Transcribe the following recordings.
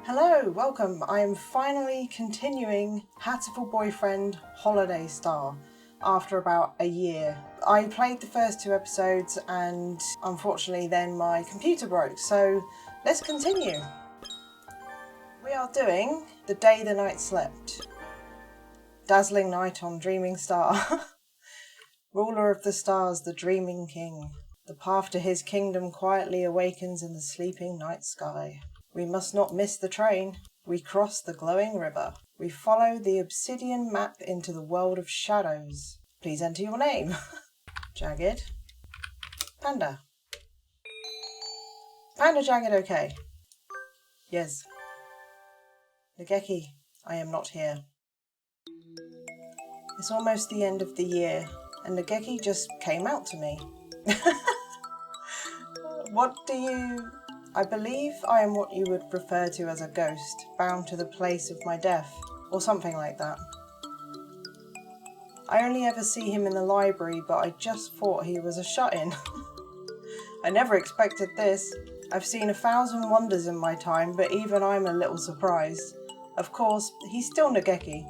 Hello, welcome. I am finally continuing Hatoful Boyfriend Holiday Star after about a year. I played the first 2 episodes and unfortunately then my computer broke, so let's continue. We are doing The Day the Night Slept. Dazzling night on dreaming star. Ruler of the stars, the dreaming king. The path to his kingdom quietly awakens in the sleeping night sky. We must not miss the train. We cross the glowing river. We follow the obsidian map into the world of shadows. Please enter your name. Jagged-panda. Panda Jagged, okay. Yes. Legeki, I am not here. It's almost the end of the year, and Nageki just came out to me. I believe I am what you would refer to as a ghost, bound to the place of my death, or something like that. I only ever see him in the library, but I just thought he was a shut-in. I never expected this. I've seen 1,000 wonders in my time, but even I'm a little surprised. Of course, he's still Nageki.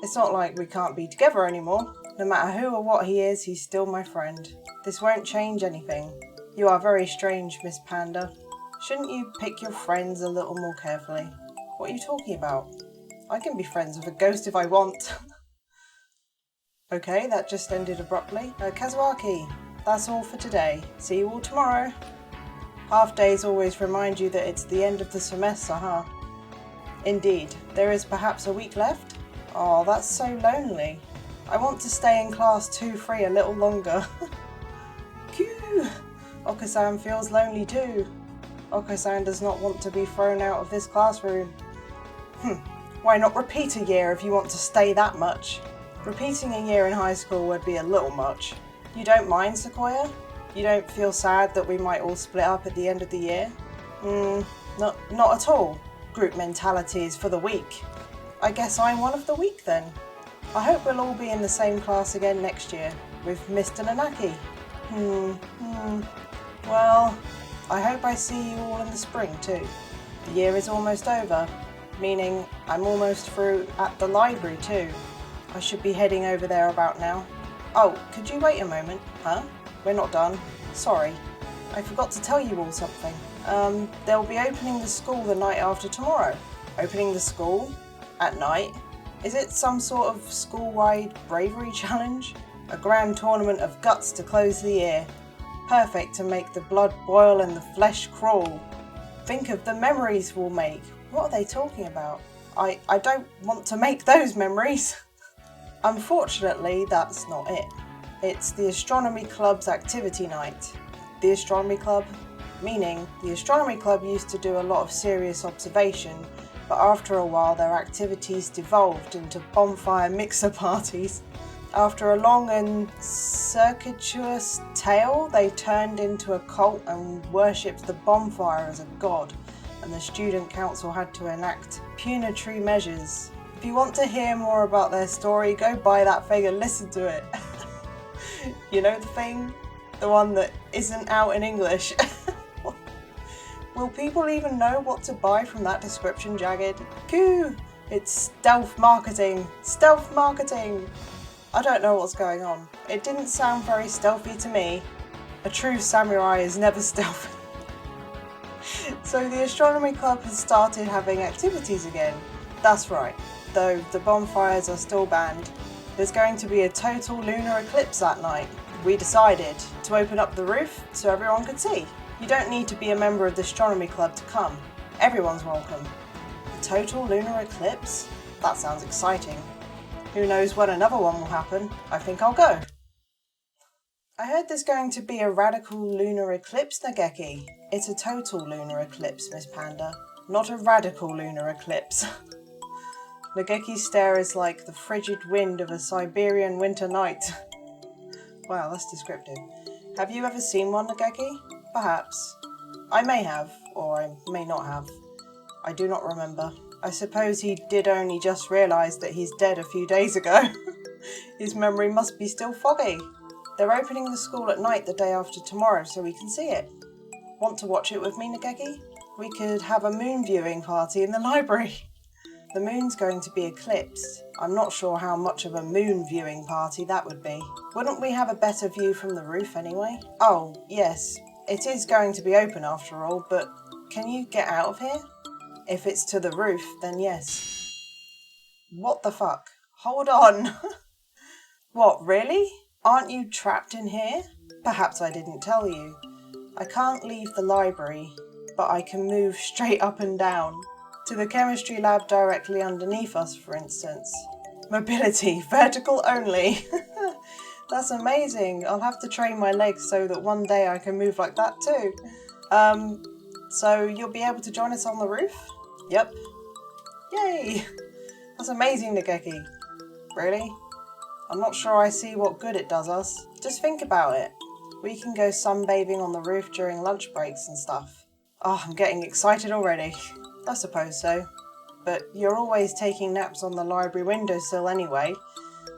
It's not like we can't be together anymore. No matter who or what he is, he's still my friend. This won't change anything. You are very strange, Miss Panda. Shouldn't you pick your friends a little more carefully? What are you talking about? I can be friends with a ghost if I want. Okay, that just ended abruptly. Kazuaki, that's all for today. See you all tomorrow. Half days always remind you that it's the end of the semester, huh? Indeed. There is perhaps a week left? Oh, that's so lonely. I want to stay in class 2-3 a little longer. Phew! Okasan feels lonely too. Okasan does not want to be thrown out of this classroom. Why not repeat a year if you want to stay that much? Repeating a year in high school would be a little much. You don't mind, Sequoia? You don't feel sad that we might all split up at the end of the year? Not at all. Group mentality is for the weak. I guess I'm one of the weak then. I hope we'll all be in the same class again next year, with Mr. Nanaki. Well, I hope I see you all in the spring too. The year is almost over, meaning I'm almost through at the library too. I should be heading over there about now. Oh, could you wait a moment? Huh? We're not done. Sorry. I forgot to tell you all something. They'll be opening the school the night after tomorrow. Opening the school? At night? Is it some sort of school-wide bravery challenge? A grand tournament of guts to close the year. Perfect to make the blood boil and the flesh crawl. Think of the memories we'll make. What are they talking about? I don't want to make those memories. Unfortunately, that's not it. It's the Astronomy Club's activity night. The Astronomy Club? Meaning, the Astronomy Club used to do a lot of serious observation, but after a while their activities devolved into bonfire mixer parties. After a long and circuitous tale, they turned into a cult and worshipped the bonfire as a god, and the student council had to enact punitive measures. If you want to hear more about their story, go buy that thing and listen to it. You know the thing? The one that isn't out in English. Will people even know what to buy from that description, Jagged? Coo! It's stealth marketing! Stealth marketing! I don't know what's going on. It didn't sound very stealthy to me. A true samurai is never stealthy. So the Astronomy Club has started having activities again. That's right, though the bonfires are still banned. There's going to be a total lunar eclipse that night. We decided to open up the roof so everyone could see. You don't need to be a member of the Astronomy Club to come. Everyone's welcome. A total lunar eclipse? That sounds exciting. Who knows when another one will happen? I think I'll go. I heard there's going to be a radical lunar eclipse, Nageki. It's a total lunar eclipse, Miss Panda. Not a radical lunar eclipse. Nageki's stare is like the frigid wind of a Siberian winter night. Wow, that's descriptive. Have you ever seen one, Nageki? Perhaps. I may have, or I may not have. I do not remember. I suppose he did only just realise that he's dead a few days ago. His memory must be still foggy. They're opening the school at night the day after tomorrow so we can see it. Want to watch it with me, Nageki? We could have a moon viewing party in the library. The moon's going to be eclipsed. I'm not sure how much of a moon viewing party that would be. Wouldn't we have a better view from the roof anyway? Oh, yes. It is going to be open after all, but can you get out of here? If it's to the roof, then yes. What the fuck? Hold on. What, really? Aren't you trapped in here? Perhaps I didn't tell you. I can't leave the library, but I can move straight up and down. To the chemistry lab directly underneath us, for instance. Mobility, vertical only. That's amazing. I'll have to train my legs so that one day I can move like that too. So you'll be able to join us on the roof? Yep. Yay! That's amazing, Nageki. Really? I'm not sure I see what good it does us. Just think about it. We can go sunbathing on the roof during lunch breaks and stuff. Oh, I'm getting excited already. I suppose so. But you're always taking naps on the library windowsill anyway,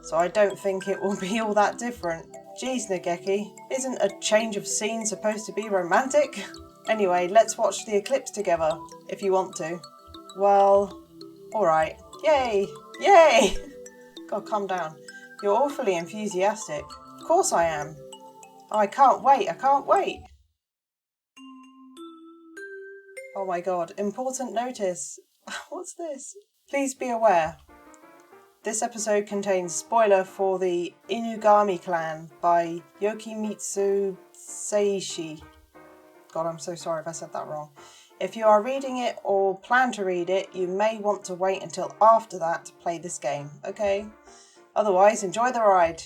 so I don't think it will be all that different. Geez, Nageki, isn't a change of scene supposed to be romantic? Anyway, let's watch the eclipse together, if you want to. Well, alright. Yay! Yay! God, calm down. You're awfully enthusiastic. Of course I am. Oh, I can't wait, I can't wait. Oh my god, important notice. What's this? Please be aware. This episode contains spoiler for the Inugami Clan by Yokimitsu Seishi. God, I'm so sorry if I said that wrong. If you are reading it or plan to read it, you may want to wait until after that to play this game, okay? Otherwise, enjoy the ride.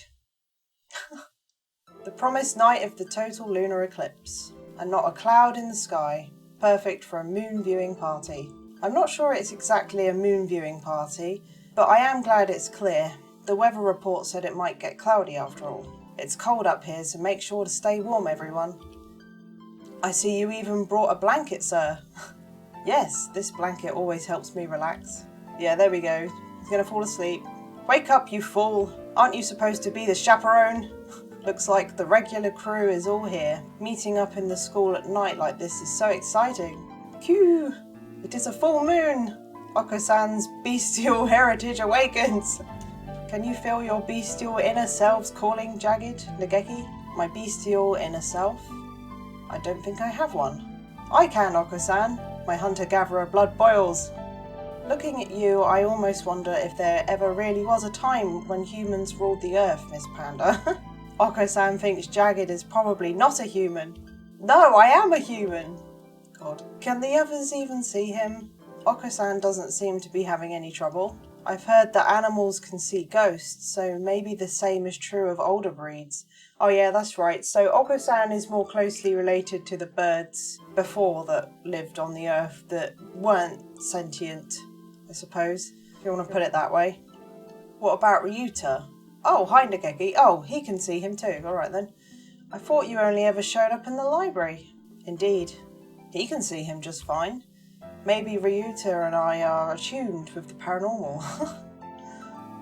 The promised night of the total lunar eclipse, and not a cloud in the sky. Perfect for a moon viewing party. I'm not sure it's exactly a moon viewing party, but I am glad it's clear. The weather report said it might get cloudy after all. It's cold up here, so make sure to stay warm, everyone. I see you even brought a blanket, sir. Yes, this blanket always helps me relax. Yeah, there we go. He's gonna fall asleep. Wake up, you fool! Aren't you supposed to be the chaperone? Looks like the regular crew is all here. Meeting up in the school at night like this is so exciting. Phew! It is a full moon! Oko-san's bestial heritage awakens! Can you feel your bestial inner selves calling, Jagged, Nageki? My bestial inner self? I don't think I have one. I can, Oko-san. My hunter-gatherer blood boils. Looking at you, I almost wonder if there ever really was a time when humans ruled the earth, Miss Panda. Oko-san thinks Jagged is probably not a human. No, I am a human! God. Can the others even see him? Oko-san doesn't seem to be having any trouble. I've heard that animals can see ghosts, so maybe the same is true of older breeds. Oh yeah, that's right. So Oko-san is more closely related to the birds before that lived on the earth that weren't sentient, I suppose, if you want to put it that way. What about Ryuta? Oh, hi Nageki. Oh, he can see him too. Alright then. I thought you only ever showed up in the library. Indeed. He can see him just fine. Maybe Ryuta and I are attuned with the paranormal.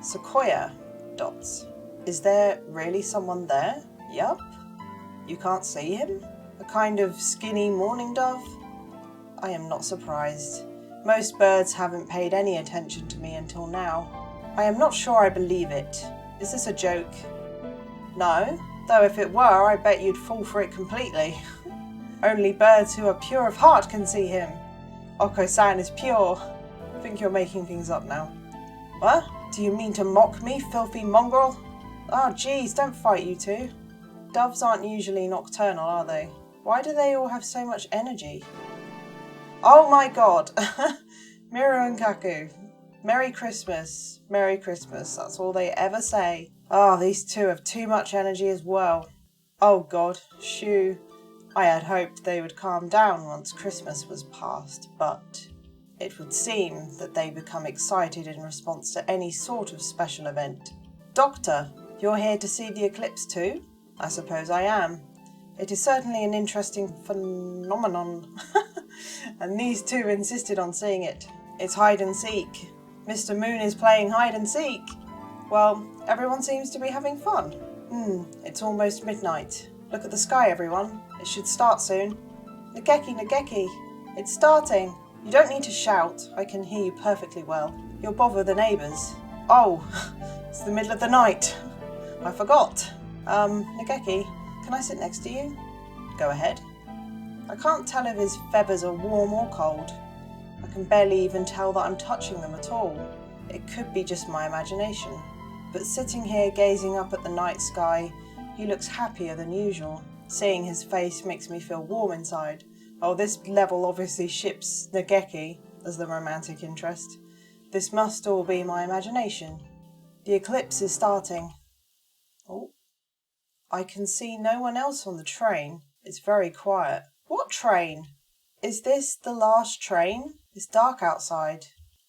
Sequoia. Dots. Is there really someone there? Yup. You can't see him? A kind of skinny mourning dove? I am not surprised. Most birds haven't paid any attention to me until now. I am not sure I believe it. Is this a joke? No, though if it were, I bet you'd fall for it completely. Only birds who are pure of heart can see him. Oko-san is pure. I think you're making things up now. What? Do you mean to mock me, filthy mongrel? Oh geez, don't fight you two. Doves aren't usually nocturnal, are they? Why do they all have so much energy? Oh my god! Miru and Kaku. Merry Christmas. Merry Christmas. That's all they ever say. Oh, these two have too much energy as well. Oh god, shoo. I had hoped they would calm down once Christmas was past, but it would seem that they become excited in response to any sort of special event. Doctor, you're here to see the eclipse too? I suppose I am. It is certainly an interesting phenomenon. And these two insisted on seeing it. It's hide and seek. Mr. Moon is playing hide and seek. Well, everyone seems to be having fun. It's almost midnight. Look at the sky, everyone. It should start soon. Nageki, Nageki. It's starting. You don't need to shout. I can hear you perfectly well. You'll bother the neighbours. Oh, it's the middle of the night. I forgot. Nageki, can I sit next to you? Go ahead. I can't tell if his feathers are warm or cold. I can barely even tell that I'm touching them at all. It could be just my imagination. But sitting here gazing up at the night sky, he looks happier than usual. Seeing his face makes me feel warm inside. Oh, this level obviously ships Nageki as the romantic interest. This must all be my imagination. The eclipse is starting. Oh, I can see no one else on the train. It's very quiet. What train? Is this the last train? It's dark outside.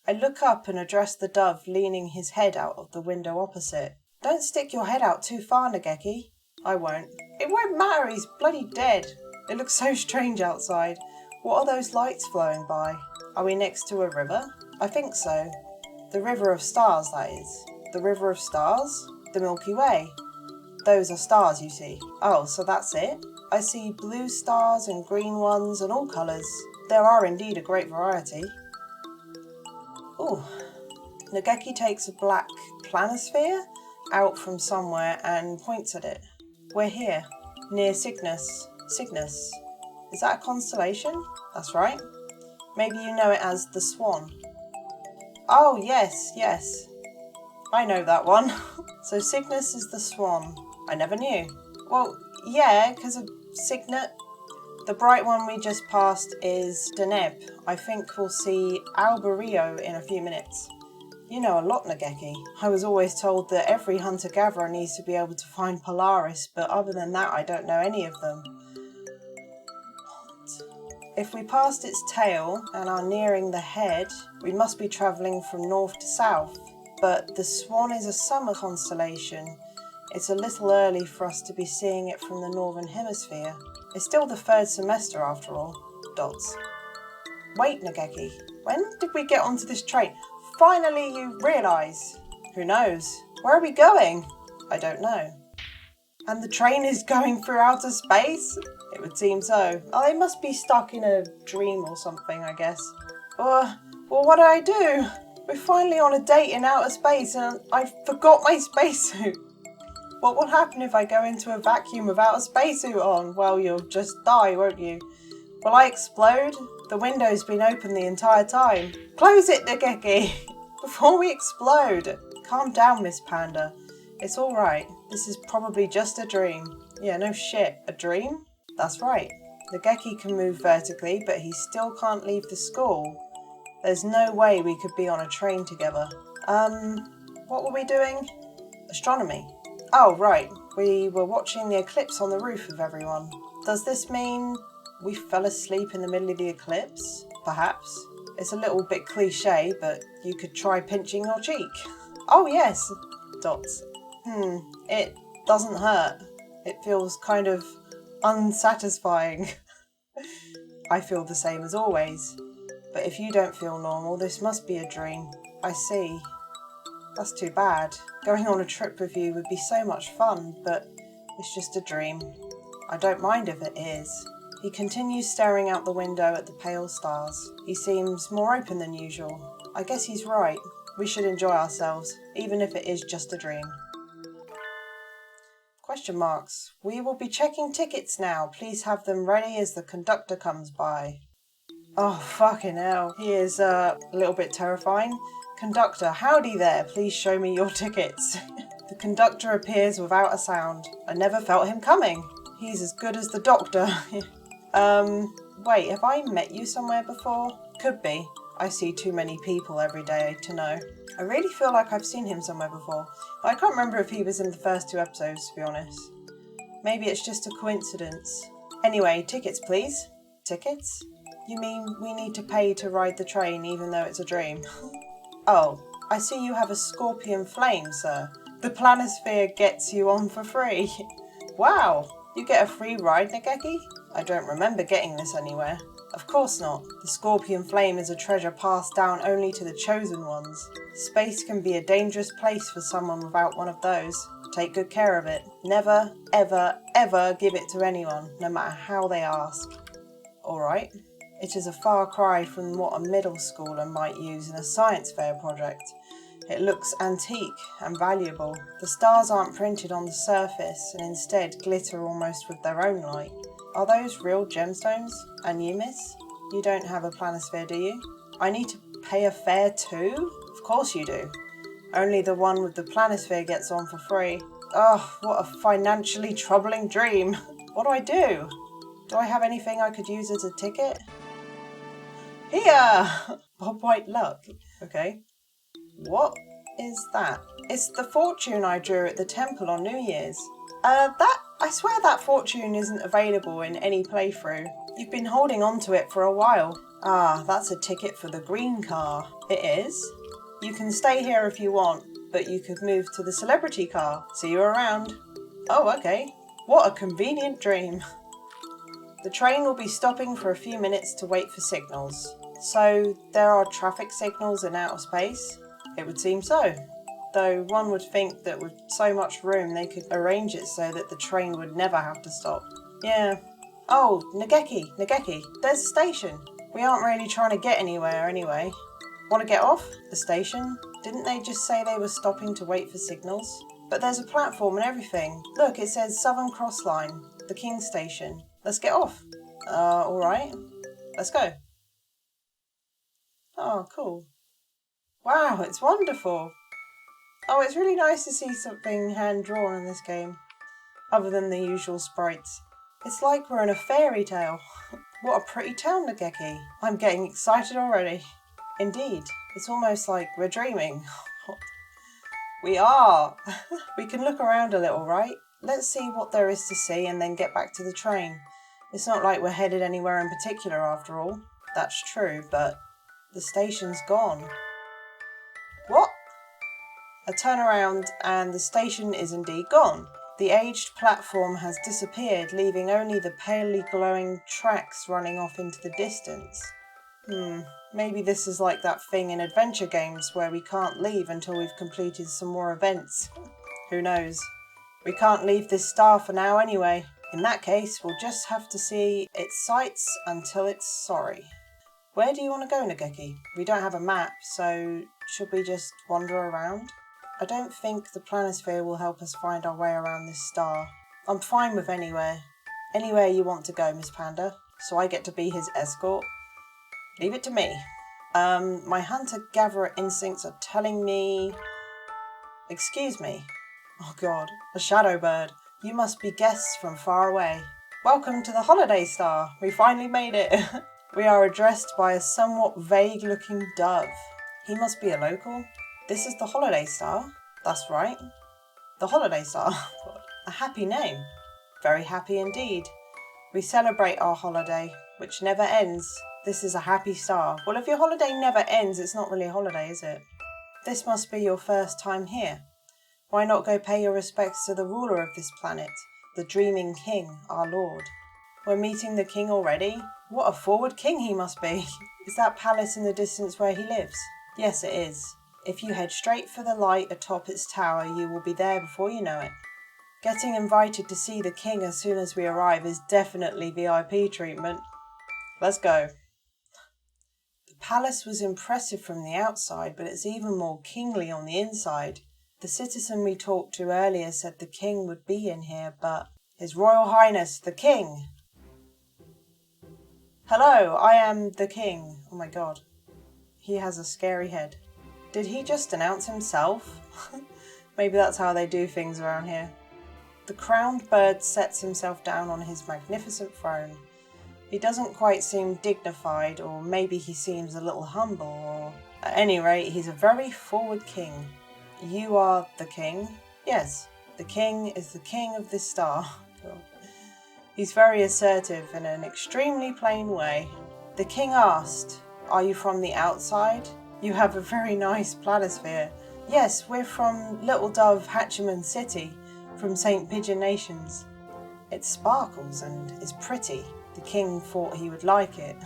I look up and address the dove leaning his head out of the window opposite. Don't stick your head out too far, Nageki. I won't. It won't matter, he's bloody dead. It looks so strange outside. What are those lights flowing by? Are we next to a river? I think so. The River of Stars, that is. The River of Stars? The Milky Way. Those are stars, you see. Oh, so that's it? I see blue stars and green ones and all colours. There are indeed a great variety. Ooh. Nageki takes a black planisphere out from somewhere and points at it. We're here, near Cygnus. Cygnus. Is that a constellation? That's right. Maybe you know it as the Swan. Oh, yes. I know that one. So Cygnus is the Swan. I never knew. Well, yeah, because of Cygnet. The bright one we just passed is Deneb. I think we'll see Alberio in a few minutes. You know a lot, Nageki. I was always told that every hunter-gatherer needs to be able to find Polaris, but other than that I don't know any of them. If we passed its tail and are nearing the head, we must be travelling from north to south. But the Swan is a summer constellation. It's a little early for us to be seeing it from the northern hemisphere. It's still the third semester after all. Dots. Wait, Nageki. When did we get onto this train? Finally you realise. Who knows? Where are we going? I don't know. And the train is going through outer space? It would seem so. Oh, they must be stuck in a dream or something, I guess. Well, what did I do? We're finally on a date in outer space and I forgot my spacesuit. What will happen if I go into a vacuum without a spacesuit on? Well, you'll just die, won't you? Will I explode? The window's been open the entire time. Close it, Nageki! Before we explode! Calm down, Miss Panda. It's alright. This is probably just a dream. Yeah, no shit. A dream? That's right. Nageki can move vertically, but he still can't leave the school. There's no way we could be on a train together. What were we doing? Astronomy. Oh, right. We were watching the eclipse on the roof with everyone. Does this mean we fell asleep in the middle of the eclipse? Perhaps. It's a little bit cliche, but you could try pinching your cheek. Oh, yes. Dots. It doesn't hurt. It feels kind of unsatisfying. I feel the same as always. But if you don't feel normal, this must be a dream. I see. That's too bad. Going on a trip with you would be so much fun, but it's just a dream. I don't mind if it is. He continues staring out the window at the pale stars. He seems more open than usual. I guess he's right. We should enjoy ourselves, even if it is just a dream. Question marks. We will be checking tickets now. Please have them ready as the conductor comes by. Oh, fucking hell. He is a little bit terrifying. Conductor, howdy there. Please show me your tickets. The conductor appears without a sound. I never felt him coming. He's as good as the doctor. Wait, have I met you somewhere before? Could be. I see too many people every day to know. I really feel like I've seen him somewhere before. But I can't remember if he was in the first 2 episodes, to be honest. Maybe it's just a coincidence. Anyway, tickets please. Tickets? You mean we need to pay to ride the train even though it's a dream? Oh, I see you have a scorpion flame, sir. The planisphere gets you on for free. Wow, you get a free ride, Nageki? I don't remember getting this anywhere. Of course not. The scorpion flame is a treasure passed down only to the chosen ones. Space can be a dangerous place for someone without one of those. Take good care of it. Never, ever, ever give it to anyone, no matter how they ask. Alright. It is a far cry from what a middle schooler might use in a science fair project. It looks antique and valuable. The stars aren't printed on the surface and instead glitter almost with their own light. Are those real gemstones? And you, miss? You don't have a planisphere, do you? I need to pay a fare too? Of course you do. Only the one with the planisphere gets on for free. Oh, what a financially troubling dream. What do I do? Do I have anything I could use as a ticket? Here! Bob White luck. Okay. What is that? It's the fortune I drew at the temple on New Year's. I swear that fortune isn't available in any playthrough. You've been holding on to it for a while. Ah, that's a ticket for the green car. It is? You can stay here if you want, but you could move to the celebrity car. See you around. Oh, okay. What a convenient dream. The train will be stopping for a few minutes to wait for signals. So, there are traffic signals in outer space? It would seem so. Though one would think that with so much room they could arrange it so that the train would never have to stop. Yeah. Oh, Nageki, there's a station. We aren't really trying to get anywhere anyway. Want to get off? The station? Didn't they just say they were stopping to wait for signals? But there's a platform and everything. Look, it says Southern Cross Line, the King Station. Let's get off. Alright. Let's go. Oh, cool. Wow, it's wonderful. Oh, it's really nice to see something hand-drawn in this game, other than the usual sprites. It's like we're in a fairy tale. What a pretty town, Legeki. I'm getting excited already. Indeed, it's almost like we're dreaming. We are. We can look around a little, right? Let's see what there is to see and then get back to the train. It's not like we're headed anywhere in particular after all. That's true, but the station's gone. What? I turn around and the station is indeed gone. The aged platform has disappeared, leaving only the palely glowing tracks running off into the distance. Maybe this is like that thing in adventure games where we can't leave until we've completed some more events. Who knows? We can't leave this star for now anyway. In that case, we'll just have to see its sights until it's sorry. Where do you want to go, Nageki? We don't have a map, so should we just wander around? I don't think the planisphere will help us find our way around this star. I'm fine with anywhere. Anywhere you want to go, Miss Panda, so I get to be his escort. Leave it to me. My hunter-gatherer instincts are telling me... Excuse me. Oh god, a shadow bird. You must be guests from far away. Welcome to the holiday star. We finally made it. We are addressed by a somewhat vague-looking dove. He must be a local. This is the holiday star. That's right. The holiday star. A happy name. Very happy indeed. We celebrate our holiday, which never ends. This is a happy star. Well, if your holiday never ends, it's not really a holiday, is it? This must be your first time here. Why not go pay your respects to the ruler of this planet, the dreaming king, our lord? We're meeting the king already? What a forward king he must be. Is that palace in the distance where he lives? Yes, it is. If you head straight for the light atop its tower, you will be there before you know it. Getting invited to see the king as soon as we arrive is definitely VIP treatment. Let's go. The palace was impressive from the outside, but it's even more kingly on the inside. The citizen we talked to earlier said the king would be in here, but His Royal Highness, the king. Hello, I am the king. Oh my god. He has a scary head. Did he just announce himself? Maybe that's how they do things around here. The crowned bird sets himself down on his magnificent throne. He doesn't quite seem dignified, or maybe he seems a little humble, or... At any rate, he's a very forward king. You are the king? Yes, the king is the king of this star. He's very assertive in an extremely plain way. The king asked, "Are you from the outside? You have a very nice planisphere." Yes, we're from Little Dove Hatchiman City, from St. Pigeon Nations. It sparkles and is pretty. The king thought he would like it.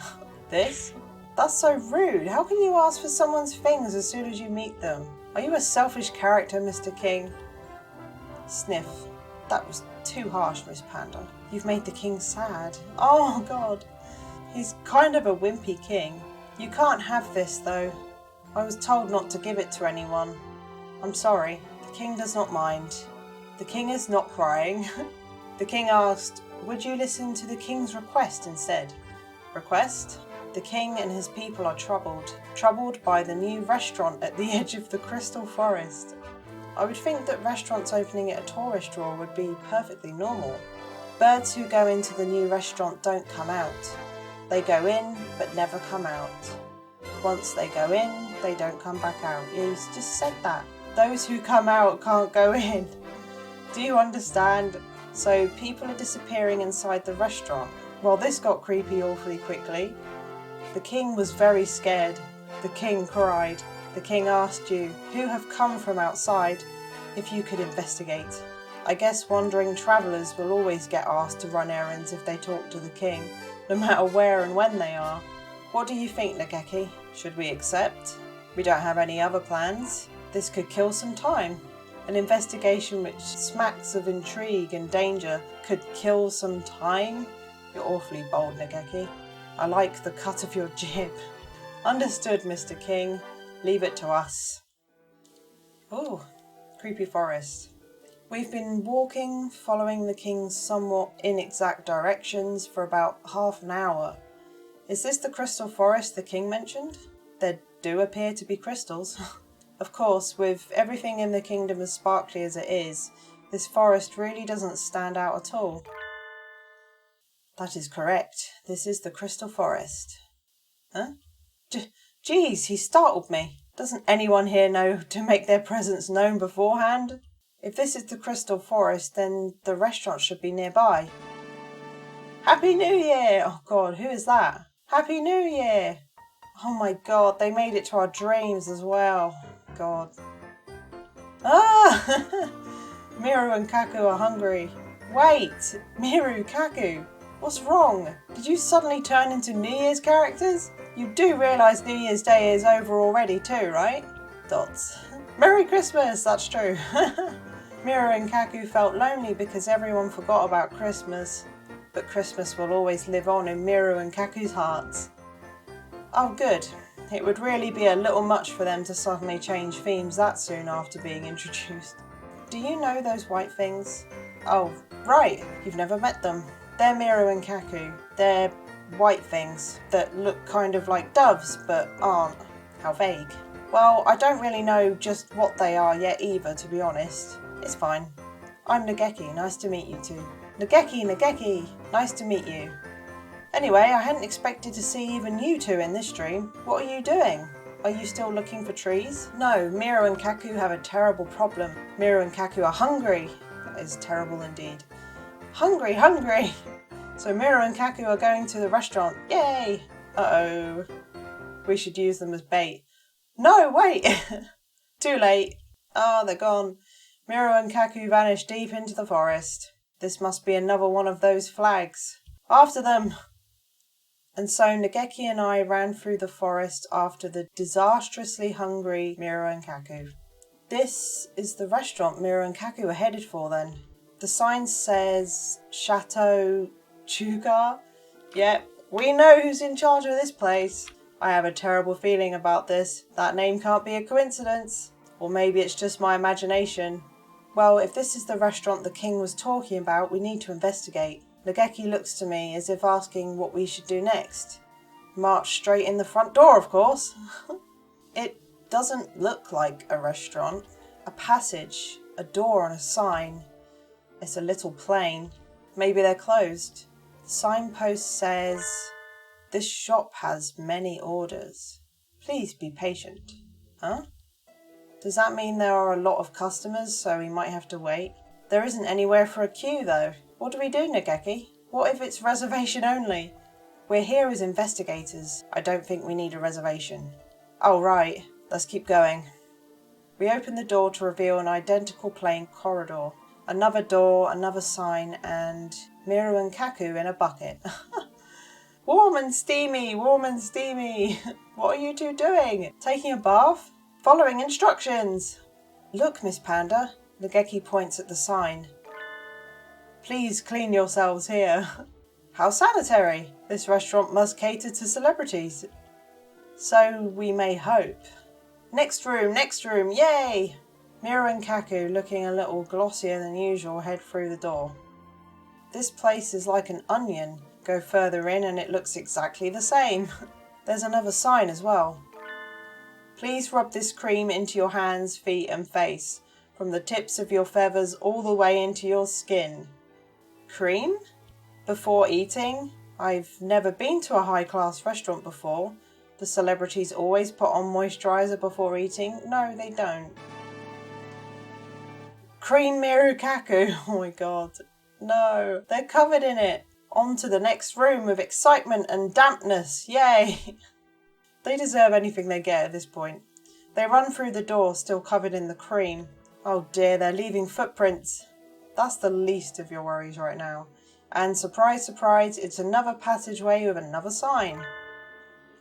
This? That's so rude. How can you ask for someone's things as soon as you meet them? Are you a selfish character, Mr. King? Sniff. That was too harsh, Miss Panda. You've made the king sad. Oh, God. He's kind of a wimpy king. You can't have this though. I was told not to give it to anyone. I'm sorry, the king does not mind. The king is not crying. The king asked, would you listen to the king's request instead? Request? The king and his people are troubled by the new restaurant at the edge of the Crystal Forest. I would think that restaurants opening at a tourist draw would be perfectly normal. Birds who go into the new restaurant don't come out. They go in, but never come out. Once they go in, they don't come back out. You just said that. Those who come out can't go in. Do you understand? So people are disappearing inside the restaurant. Well, this got creepy awfully quickly. The king was very scared. The king cried. The king asked you, who have come from outside, if you could investigate. I guess wandering travellers will always get asked to run errands if they talk to the king, no matter where and when they are. What do you think, Nageki? Should we accept? We don't have any other plans. This could kill some time. An investigation which smacks of intrigue and danger could kill some time? You're awfully bold, Nageki. I like the cut of your jib. Understood, Mr. King. Leave it to us. Oh, creepy forest. We've been walking, following the king's somewhat inexact directions for about half an hour. Is this the crystal forest the king mentioned? There do appear to be crystals. Of course, with everything in the kingdom as sparkly as it is, this forest really doesn't stand out at all. That is correct. This is the crystal forest. Huh? Geez, he startled me. Doesn't anyone here know to make their presence known beforehand? If this is the crystal forest, then the restaurant should be nearby. Happy New Year! Oh God, who is that? Happy New Year! Oh my God, they made it to our dreams as well. God. Ah! Miru and Kaku are hungry. Wait! Miru, Kaku! What's wrong? Did you suddenly turn into New Year's characters? You do realise New Year's Day is over already too, right? Dots. Merry Christmas, that's true. Miru and Kaku felt lonely because everyone forgot about Christmas. But Christmas will always live on in Miru and Kaku's hearts. Oh good. It would really be a little much for them to suddenly change themes that soon after being introduced. Do you know those white things? Oh, right. You've never met them. They're Miru and Kaku. They're white things that look kind of like doves but aren't. How vague. Well, I don't really know just what they are yet either, to be honest. It's fine. I'm Nageki, nice to meet you two. Nageki, nice to meet you. Anyway, I hadn't expected to see even you two in this stream. What are you doing? Are you still looking for trees? No, Miru and Kaku have a terrible problem. Miru and Kaku are hungry. That is terrible indeed. Hungry! So Miru and Kaku are going to the restaurant. Yay! Uh-oh. We should use them as bait. No, wait! Too late. Ah, they're gone. Miru and Kaku vanished deep into the forest. This must be another one of those flags. After them! And so Nageki and I ran through the forest after the disastrously hungry Miru and Kaku. This is the restaurant Miru and Kaku are headed for then. The sign says Chateau Chugur. Yep, we know who's in charge of this place. I have a terrible feeling about this. That name can't be a coincidence. Or maybe it's just my imagination. Well, if this is the restaurant the king was talking about, we need to investigate. Legeki looks to me as if asking what we should do next. March straight in the front door, of course. It doesn't look like a restaurant. A passage, a door and a sign. It's a little plain. Maybe they're closed. The signpost says, "This shop has many orders. Please be patient." Huh? Does that mean there are a lot of customers, so we might have to wait? There isn't anywhere for a queue, though. What do we do, Nageki? What if it's reservation only? We're here as investigators. I don't think we need a reservation. Oh, right. Let's keep going. We open the door to reveal an identical plain corridor. Another door, another sign, and Miru and Kaku in a bucket. Warm and steamy, warm and steamy. What are you two doing? Taking a bath? Following instructions. Look, Miss Panda. Legeki points at the sign. Please clean yourselves here. How sanitary. This restaurant must cater to celebrities. So we may hope. Next room, yay! Miro and Kaku, looking a little glossier than usual, head through the door. This place is like an onion. Go further in and it looks exactly the same. There's another sign as well. Please rub this cream into your hands, feet and face, from the tips of your feathers all the way into your skin. Cream? Before eating? I've never been to a high-class restaurant before. The celebrities always put on moisturiser before eating. No, they don't. Cream Miru Kaku. Oh my god. No, they're covered in it. On to the next room with excitement and dampness. Yay! They deserve anything they get at this point. They run through the door, still covered in the cream. Oh dear, they're leaving footprints. That's the least of your worries right now. And surprise, surprise, it's another passageway with another sign.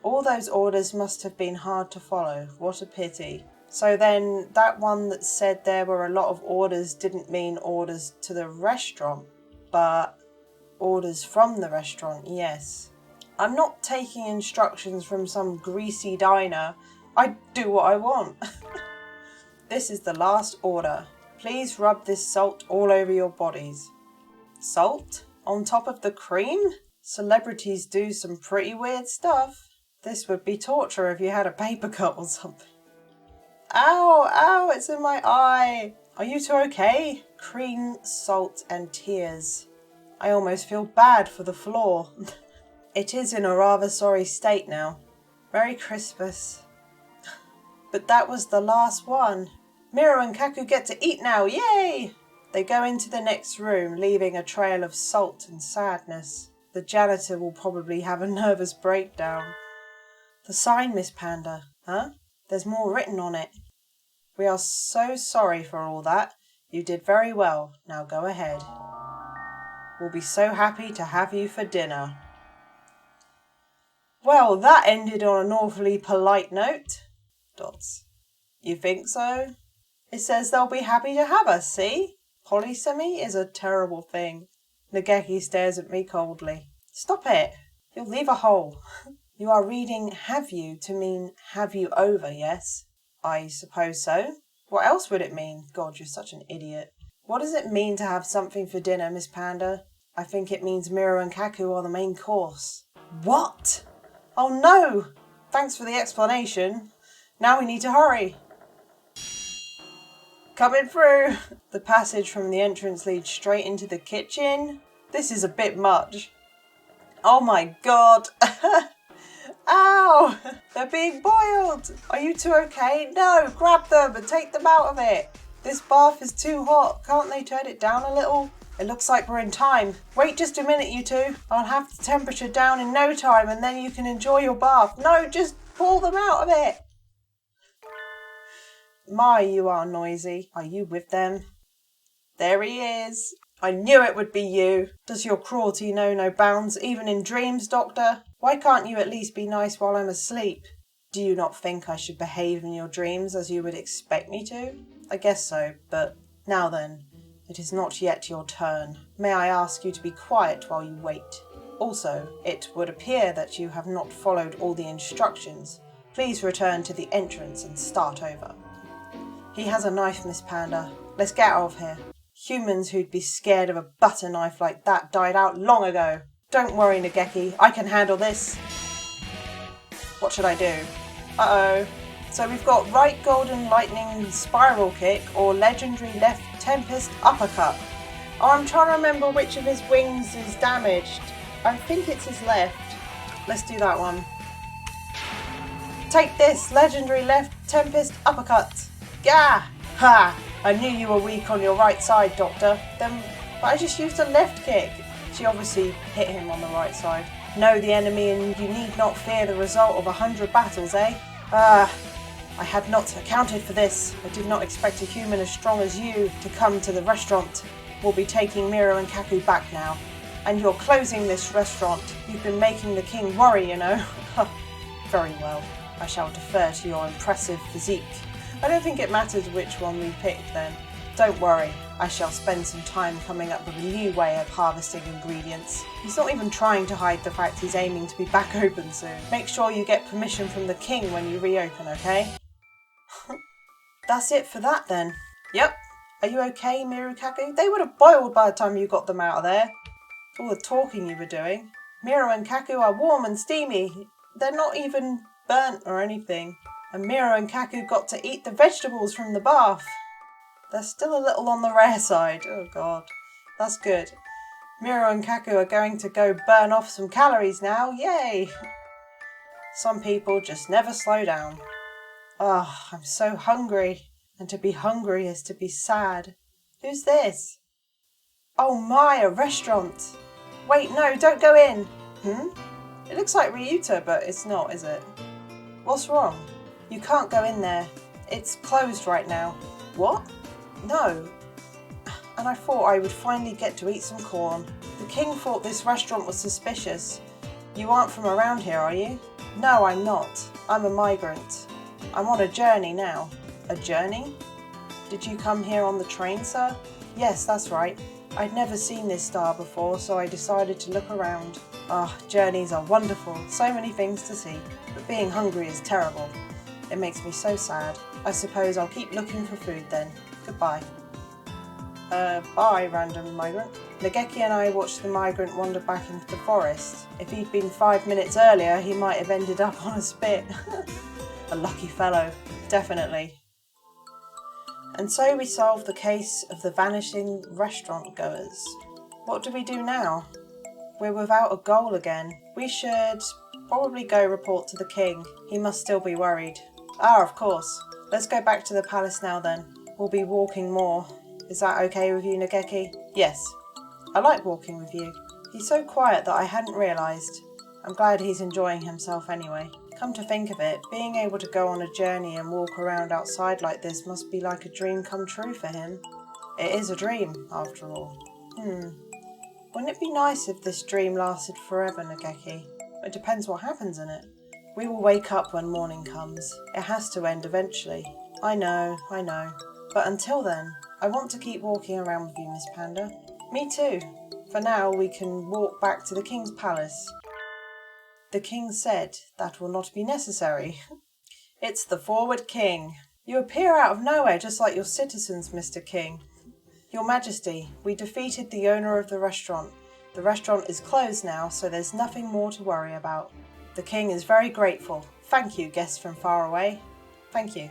All those orders must have been hard to follow. What a pity. So then, that one that said there were a lot of orders didn't mean orders to the restaurant, but orders from the restaurant, yes. I'm not taking instructions from some greasy diner. I do what I want. This is the last order. Please rub this salt all over your bodies. Salt? On top of the cream? Celebrities do some pretty weird stuff. This would be torture if you had a paper cut or something. Ow, ow, it's in my eye. Are you two okay? Cream, salt and tears. I almost feel bad for the floor. It is in a rather sorry state now. Merry Christmas. But that was the last one. Miro and Kaku get to eat now, yay! They go into the next room, leaving a trail of salt and sadness. The janitor will probably have a nervous breakdown. The sign, Miss Panda. Huh? There's more written on it. We are so sorry for all that. You did very well. Now go ahead. We'll be so happy to have you for dinner. Well, that ended on an awfully polite note. Dots. You think so? It says they'll be happy to have us, see? Polysemy is a terrible thing. Nageki stares at me coldly. Stop it. You'll leave a hole. You are reading have you to mean have you over, yes? I suppose so. What else would it mean? God, you're such an idiot. What does it mean to have something for dinner, Miss Panda? I think it means Miro and Kaku are the main course. What? Oh no! Thanks for the explanation. Now we need to hurry. Coming through! The passage from the entrance leads straight into the kitchen. This is a bit much. Oh my god! Ow! They're being boiled! Are you two okay? No! Grab them and take them out of it! This bath is too hot. Can't they turn it down a little? It looks like we're in time. Wait just a minute, you two. I'll have the temperature down in no time and then you can enjoy your bath. No, just pull them out of it! My, you are noisy. Are you with them? There he is. I knew it would be you. Does your cruelty know no bounds, even in dreams, Doctor? Why can't you at least be nice while I'm asleep? Do you not think I should behave in your dreams as you would expect me to? I guess so, but now then, it is not yet your turn. May I ask you to be quiet while you wait? Also, it would appear that you have not followed all the instructions. Please return to the entrance and start over. He has a knife, Miss Panda. Let's get out of here. Humans who'd be scared of a butter knife like that died out long ago. Don't worry, Nageki. I can handle this. What should I do? Uh-oh. So we've got right golden lightning spiral kick or legendary left tempest uppercut. Oh, I'm trying to remember which of his wings is damaged. I think it's his left. Let's do that one. Take this, legendary left tempest uppercut. Gah! Ha! I knew you were weak on your right side, Doctor. Then I just used a left kick. She obviously hit him on the right side. Know the enemy and you need not fear the result of 100 battles, eh? I had not accounted for this. I did not expect a human as strong as you to come to the restaurant. We'll be taking Miro and Kaku back now. And you're closing this restaurant. You've been making the king worry, you know. Very well. I shall defer to your impressive physique. I don't think it matters which one we picked then. Don't worry, I shall spend some time coming up with a new way of harvesting ingredients. He's not even trying to hide the fact he's aiming to be back open soon. Make sure you get permission from the king when you reopen, okay? That's it for that then. Yep. Are you okay, Mirukaku? They would have boiled by the time you got them out of there. All the talking you were doing. Miru and Kaku are warm and steamy. They're not even burnt or anything. And Miru and Kaku got to eat the vegetables from the bath. They're still a little on the rare side. Oh god. That's good. Miru and Kaku are going to go burn off some calories now. Yay! Some people just never slow down. Ah, I'm so hungry. And to be hungry is to be sad. Who's this? Oh my, a restaurant. Wait, no, don't go in. It looks like Ryuta, but it's not, is it? What's wrong? You can't go in there. It's closed right now. What? No. And I thought I would finally get to eat some corn. The king thought this restaurant was suspicious. You aren't from around here, are you? No, I'm not. I'm a migrant. I'm on a journey now. A journey? Did you come here on the train, sir? Yes, that's right. I'd never seen this star before, so I decided to look around. Ah, journeys are wonderful. So many things to see. But being hungry is terrible. It makes me so sad. I suppose I'll keep looking for food then. Goodbye. Bye, random migrant. Nageki and I watched the migrant wander back into the forest. If he'd been 5 minutes earlier, he might have ended up on a spit. A lucky fellow. Definitely. And so we solved the case of the vanishing restaurant goers. What do we do now? We're without a goal again. We should probably go report to the king. He must still be worried. Ah, of course. Let's go back to the palace now then. We'll be walking more. Is that okay with you, Nageki? Yes. I like walking with you. He's so quiet that I hadn't realised. I'm glad he's enjoying himself anyway. Come to think of it, being able to go on a journey and walk around outside like this must be like a dream come true for him. It is a dream, after all. Wouldn't it be nice if this dream lasted forever, Nageki? It depends what happens in it. We will wake up when morning comes. It has to end eventually. I know. But until then, I want to keep walking around with you, Miss Panda. Me too. For now, we can walk back to the king's palace. The king said that will not be necessary. It's the forward king. You appear out of nowhere just like your citizens, Mr. King. Your Majesty, we defeated the owner of the restaurant. The restaurant is closed now, so there's nothing more to worry about. The king is very grateful. Thank you, guests from far away. Thank you.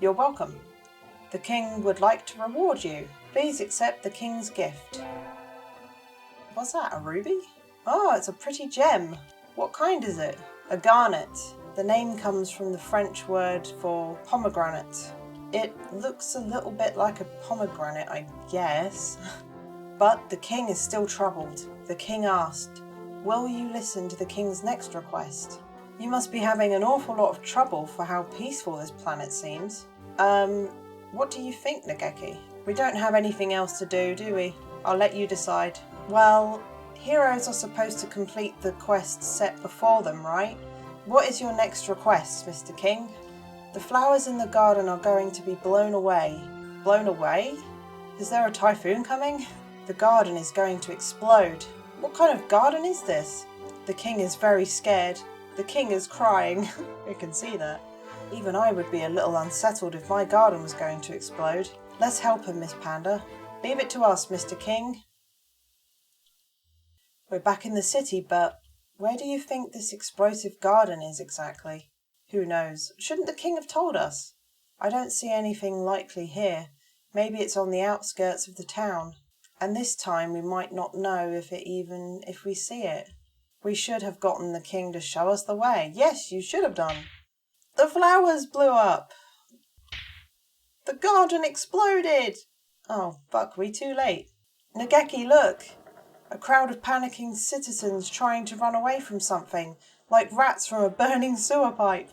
You're welcome. The king would like to reward you. Please accept the king's gift. What's that, a ruby? Oh, it's a pretty gem. What kind is it? A garnet. The name comes from the French word for pomegranate. It looks a little bit like a pomegranate, I guess. But the king is still troubled. The king asked, will you listen to the king's next request? You must be having an awful lot of trouble for how peaceful this planet seems. What do you think, Nageki? We don't have anything else to do we? I'll let you decide. Well, heroes are supposed to complete the quests set before them, right? What is your next request, Mr. King? The flowers in the garden are going to be blown away. Blown away? Is there a typhoon coming? The garden is going to explode. What kind of garden is this? The king is very scared. The king is crying. You can see that. Even I would be a little unsettled if my garden was going to explode. Let's help him, Miss Panda. Leave it to us, Mr. King. We're back in the city, but where do you think this explosive garden is exactly? Who knows? Shouldn't the king have told us? I don't see anything likely here. Maybe it's on the outskirts of the town. And this time we might not know if we see it. We should have gotten the king to show us the way. Yes, you should have done. The flowers blew up. The garden exploded. Oh, fuck, we too late. Nageki, look. A crowd of panicking citizens trying to run away from something, like rats from a burning sewer pipe.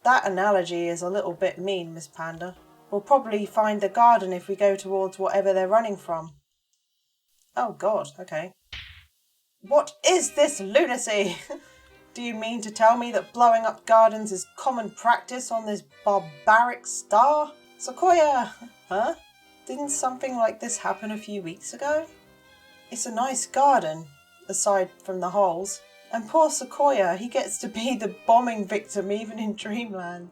That analogy is a little bit mean, Miss Panda. We'll probably find the garden if we go towards whatever they're running from. Oh god, okay. What is this lunacy? Do you mean to tell me that blowing up gardens is common practice on this barbaric star? Sequoia! Huh? Didn't something like this happen a few weeks ago? It's a nice garden, aside from the holes. And poor Sequoia, he gets to be the bombing victim even in Dreamland.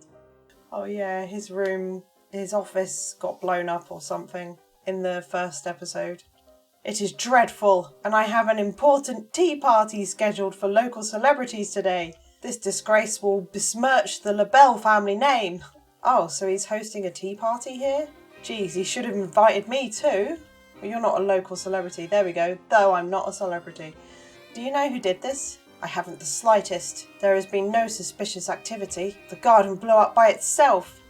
Oh yeah, his room, his office got blown up or something in the first episode. It is dreadful, and I have an important tea party scheduled for local celebrities today. This disgrace will besmirch the LaBelle family name. Oh, so he's hosting a tea party here? Geez, he should have invited me too. Well, you're not a local celebrity. There we go. Though I'm not a celebrity. Do you know who did this? I haven't the slightest. There has been no suspicious activity. The garden blew up by itself.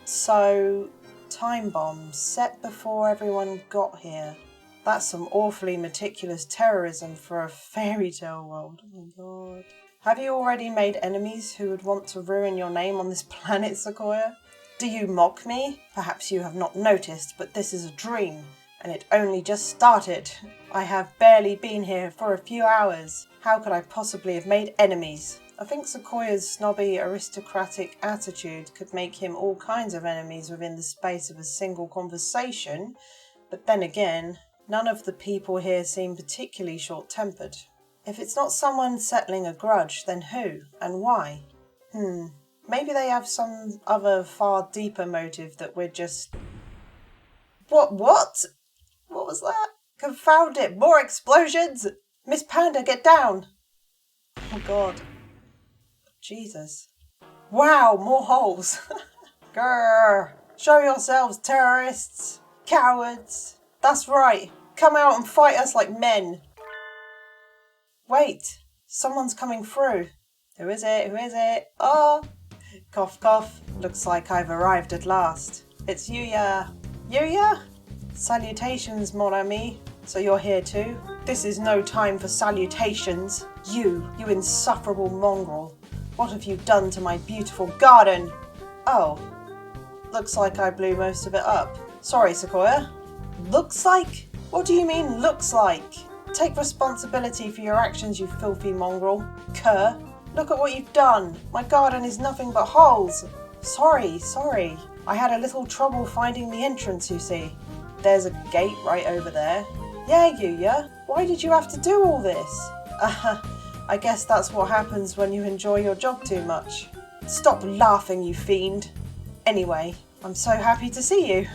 So, time bombs set before everyone got here. That's some awfully meticulous terrorism for a fairy tale world. Oh my god. Have you already made enemies who would want to ruin your name on this planet, Sequoia? Do you mock me? Perhaps you have not noticed, but this is a dream, and it only just started. I have barely been here for a few hours. How could I possibly have made enemies? I think Sequoia's snobby, aristocratic attitude could make him all kinds of enemies within the space of a single conversation, but then again, none of the people here seem particularly short-tempered. If it's not someone settling a grudge, then who and why? Maybe they have some other far deeper motive that we're just... What? What was that? Confound it! More explosions! Miss Panda, get down! Oh god. Jesus. Wow, more holes! Grrr! Show yourselves, terrorists! Cowards! That's right! Come out and fight us like men! Wait! Someone's coming through. Who is it? Who is it? Oh! Cough, cough. Looks like I've arrived at last. It's Yuya. Yuya? Salutations, mon ami. So you're here too? This is no time for salutations. You insufferable mongrel. What have you done to my beautiful garden? Oh. Looks like I blew most of it up. Sorry, Sequoia. Looks like? What do you mean, looks like? Take responsibility for your actions, you filthy mongrel. Cur. Look at what you've done. My garden is nothing but holes. Sorry. I had a little trouble finding the entrance, you see. There's a gate right over there. Yeah, Yuya. Why did you have to do all this? I guess that's what happens when you enjoy your job too much. Stop laughing, you fiend. Anyway, I'm so happy to see you.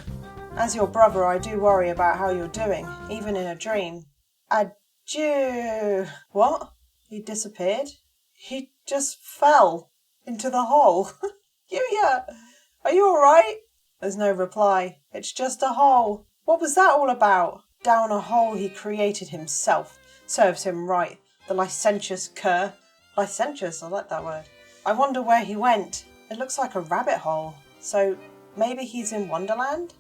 As your brother, I do worry about how you're doing, even in a dream. Adieu. What? He disappeared? He just fell into the hole. Yuya, are you alright? There's no reply. It's just a hole. What was that all about? Down a hole he created himself. Serves him right. The licentious cur. Licentious, I like that word. I wonder where he went. It looks like a rabbit hole. So maybe he's in Wonderland?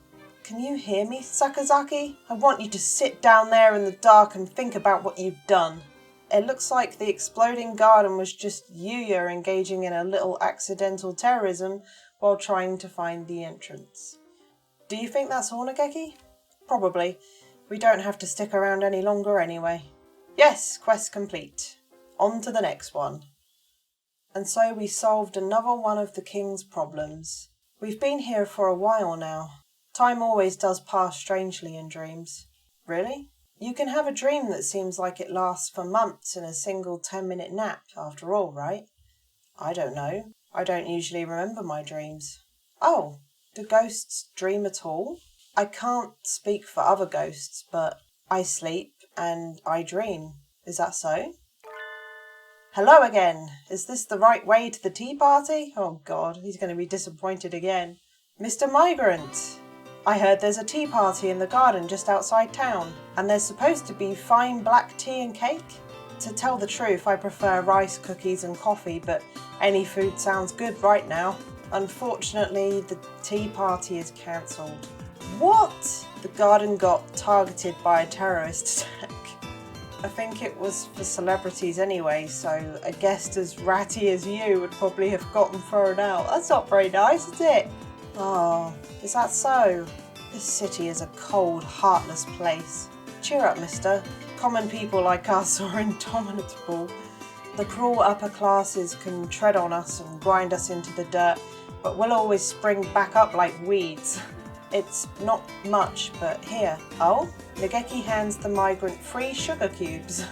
Can you hear me, Sakazaki? I want you to sit down there in the dark and think about what you've done. It looks like the exploding garden was just Yuya engaging in a little accidental terrorism while trying to find the entrance. Do you think that's all, Nageki? Probably. We don't have to stick around any longer anyway. Yes, quest complete. On to the next one. And so we solved another one of the king's problems. We've been here for a while now. Time always does pass strangely in dreams. Really? You can have a dream that seems like it lasts for months in a single 10-minute nap, after all, right? I don't know. I don't usually remember my dreams. Oh, do ghosts dream at all? I can't speak for other ghosts, but I sleep and I dream. Is that so? Hello again. Is this the right way to the tea party? Oh God, he's going to be disappointed again. Mr. Migrant. I heard there's a tea party in the garden just outside town, and there's supposed to be fine black tea and cake. To tell the truth, I prefer rice, cookies and coffee, but any food sounds good right now. Unfortunately, the tea party is cancelled. What? The garden got targeted by a terrorist attack. I think it was for celebrities anyway, so a guest as ratty as you would probably have gotten thrown out. That's not very nice, is it? Oh, is that so? This city is a cold, heartless place. Cheer up, mister. Common people like us are indomitable. The cruel upper classes can tread on us and grind us into the dirt, but we'll always spring back up like weeds. It's not much, but here. Oh, Nageki hands the migrant 3 sugar cubes.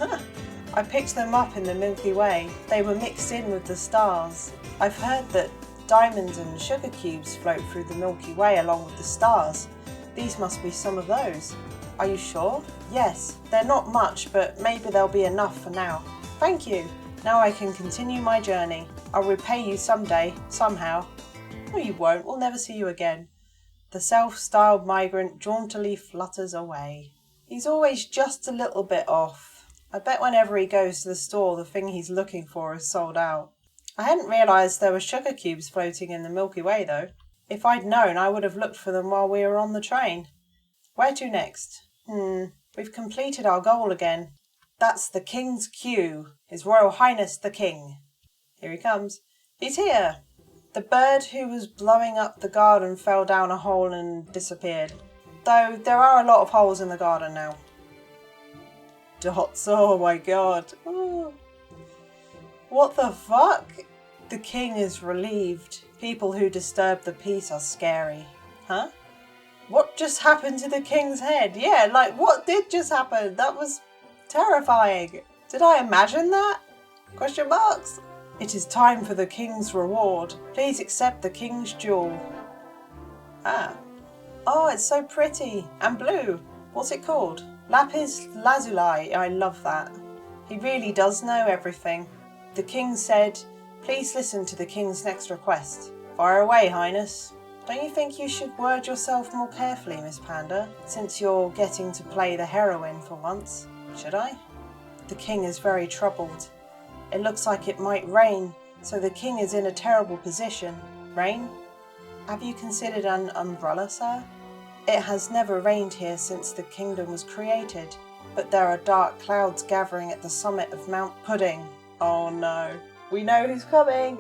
I picked them up in the Milky Way. They were mixed in with the stars. I've heard that diamonds and sugar cubes float through the Milky Way along with the stars. These must be some of those. Are you sure? Yes, they're not much, but maybe they'll be enough for now. Thank you. Now I can continue my journey. I'll repay you someday, somehow. No, you won't. We'll never see you again. The self-styled migrant jauntily flutters away. He's always just a little bit off. I bet whenever he goes to the store, the thing he's looking for is sold out. I hadn't realised there were sugar cubes floating in the Milky Way, though. If I'd known, I would have looked for them while we were on the train. Where to next? We've completed our goal again. That's the King's queue. His Royal Highness the King. Here he comes. He's here. The bird who was blowing up the garden fell down a hole and disappeared. Though there are a lot of holes in the garden now. Dots, oh my god. Oh. What the fuck? The king is relieved. People who disturb the peace are scary. Huh? What just happened to the king's head? Yeah, like what did just happen? That was terrifying. Did I imagine that? Question marks? It is time for the king's reward. Please accept the king's jewel. Ah. Oh, it's so pretty. And blue. What's it called? Lapis lazuli. I love that. He really does know everything. The king said, please listen to the king's next request. Fire away, Highness. Don't you think you should word yourself more carefully, Miss Panda, since you're getting to play the heroine for once? Should I? The king is very troubled. It looks like it might rain, so the king is in a terrible position. Rain? Have you considered an umbrella, sir? It has never rained here since the kingdom was created, but there are dark clouds gathering at the summit of Mount Pudding. Oh no. We know who's coming.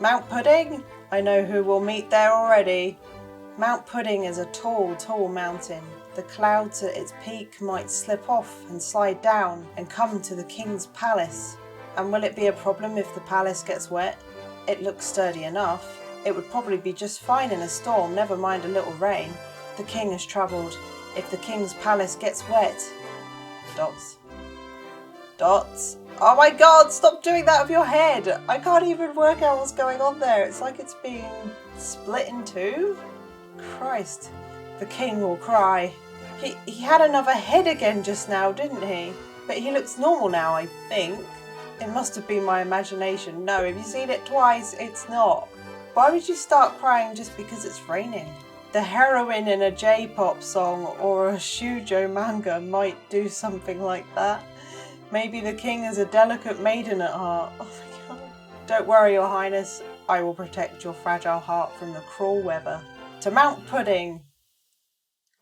Mount Pudding? I know who we'll meet there already. Mount Pudding is a tall, tall mountain. The clouds at its peak might slip off and slide down and come to the king's palace. And will it be a problem if the palace gets wet? It looks sturdy enough. It would probably be just fine in a storm, never mind a little rain. The king is troubled. If the king's palace gets wet... Dots. Dots. Oh my god, stop doing that with your head! I can't even work out what's going on there. It's like it's being split in two. Christ. The king will cry. He had another head again just now, didn't he? But he looks normal now, I think. It must have been my imagination. No, if you've seen it twice, it's not. Why would you start crying just because it's raining? The heroine in a J-pop song or a shoujo manga might do something like that. Maybe the king is a delicate maiden at heart. Oh my god. Don't worry, your highness. I will protect your fragile heart from the cruel weather. To Mount Pudding.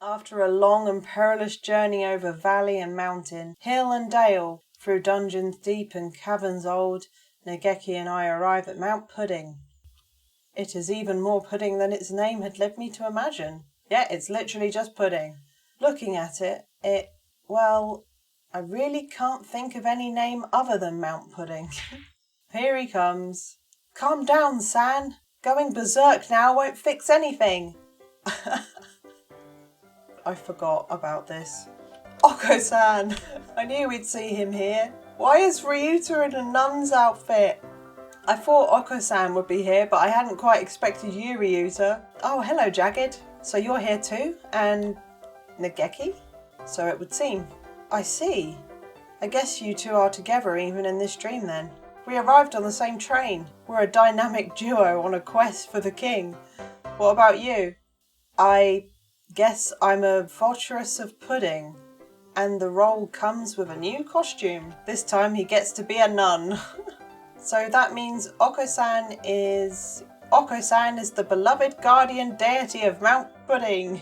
After a long and perilous journey over valley and mountain, hill and dale, through dungeons deep and caverns old, Nageki and I arrive at Mount Pudding. It is even more pudding than its name had led me to imagine. Yeah, it's literally just pudding. Looking at it, well, I really can't think of any name other than Mount Pudding. Here he comes. Calm down, San. Going berserk now won't fix anything. I forgot about this. Oko-san! I knew we'd see him here. Why is Ryuta in a nun's outfit? I thought Oko-san would be here, but I hadn't quite expected you, Ryuta. Oh, hello, Jagged. So you're here too? And Nageki? So it would seem. I see. I guess you two are together even in this dream then. We arrived on the same train. We're a dynamic duo on a quest for the king. What about you? I guess I'm a votaress of pudding. And the role comes with a new costume. This time he gets to be a nun. So that means Oko-san is the beloved guardian deity of Mount Pudding.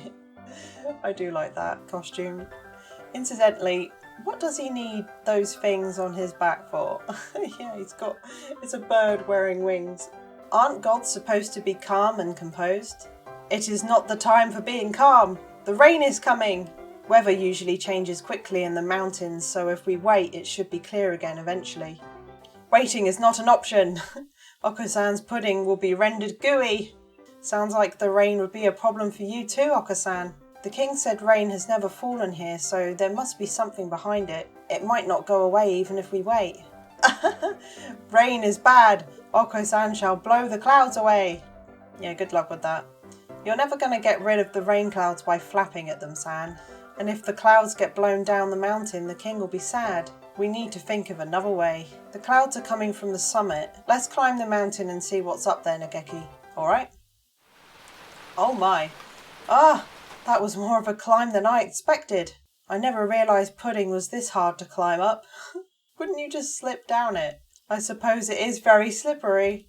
I do like that costume. Incidentally, what does he need those things on his back for? Yeah, it's a bird wearing wings. Aren't gods supposed to be calm and composed? It is not the time for being calm. The rain is coming. Weather usually changes quickly in the mountains, so if we wait, it should be clear again eventually. Waiting is not an option. Oko-san's pudding will be rendered gooey. Sounds like the rain would be a problem for you too, Okasan. The king said rain has never fallen here, so there must be something behind it. It might not go away even if we wait. Rain is bad. Oko-san shall blow the clouds away. Yeah, good luck with that. You're never going to get rid of the rain clouds by flapping at them, San. And if the clouds get blown down the mountain, the king will be sad. We need to think of another way. The clouds are coming from the summit. Let's climb the mountain and see what's up there, Nageki. Alright? Oh my. Ah, that was more of a climb than I expected. I never realised pudding was this hard to climb up. Wouldn't you just slip down it? I suppose it is very slippery.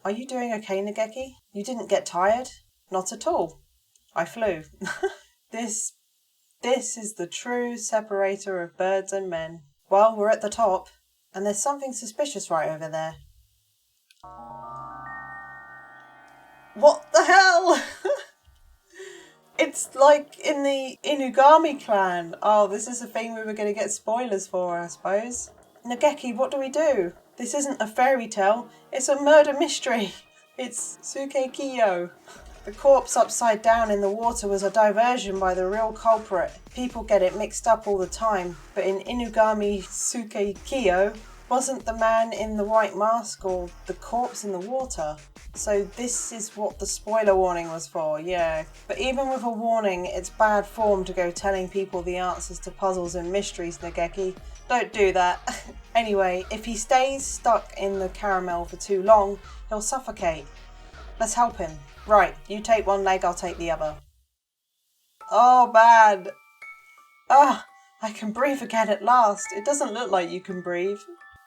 Are you doing okay, Nageki? You didn't get tired? Not at all. I flew. This is the true separator of birds and men. Well, we're at the top, and there's something suspicious right over there. What the hell? It's like in the Inugami clan. Oh, this is a thing we were going to get spoilers for, I suppose. Nageki, what do we do? This isn't a fairy tale, it's a murder mystery. It's Sukekiyo. The corpse upside down in the water was a diversion by the real culprit. People get it mixed up all the time, but in Inugami Sukekiyo, wasn't the man in the white mask or the corpse in the water? So this is what the spoiler warning was for, yeah. But even with a warning, it's bad form to go telling people the answers to puzzles and mysteries, Nageki. Don't do that. Anyway, if he stays stuck in the caramel for too long, he'll suffocate. Let's help him. Right, you take one leg, I'll take the other. Oh, man. Ah, I can breathe again at last. It doesn't look like you can breathe.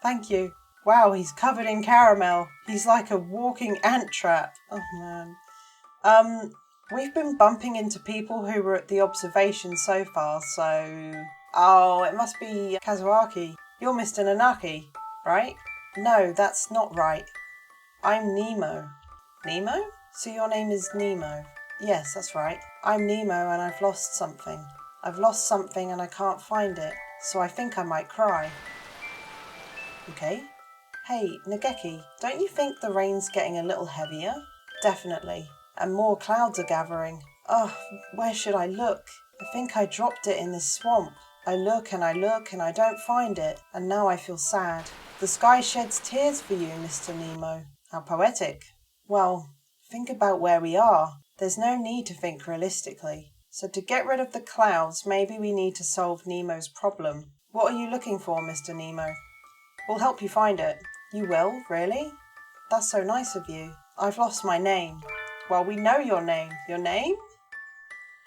Thank you. Wow, he's covered in caramel. He's like a walking ant trap. Oh, man. We've been bumping into people who were at the observation so far, so... Oh, it must be Kazuaki. You're Mr. Nanaki, right? No, that's not right. I'm Nemo. Nemo? So your name is Nemo? Yes, that's right. I'm Nemo and I've lost something. I've lost something and I can't find it, so I think I might cry. Okay. Hey, Nageki, don't you think the rain's getting a little heavier? Definitely. And more clouds are gathering. Oh, where should I look? I think I dropped it in this swamp. I look and I don't find it, and now I feel sad. The sky sheds tears for you, Mr. Nemo. How poetic. Well, think about where we are. There's no need to think realistically. So to get rid of the clouds, maybe we need to solve Nemo's problem. What are you looking for, Mr. Nemo? We'll help you find it. You will? Really? That's so nice of you. I've lost my name. Well, we know your name. Your name?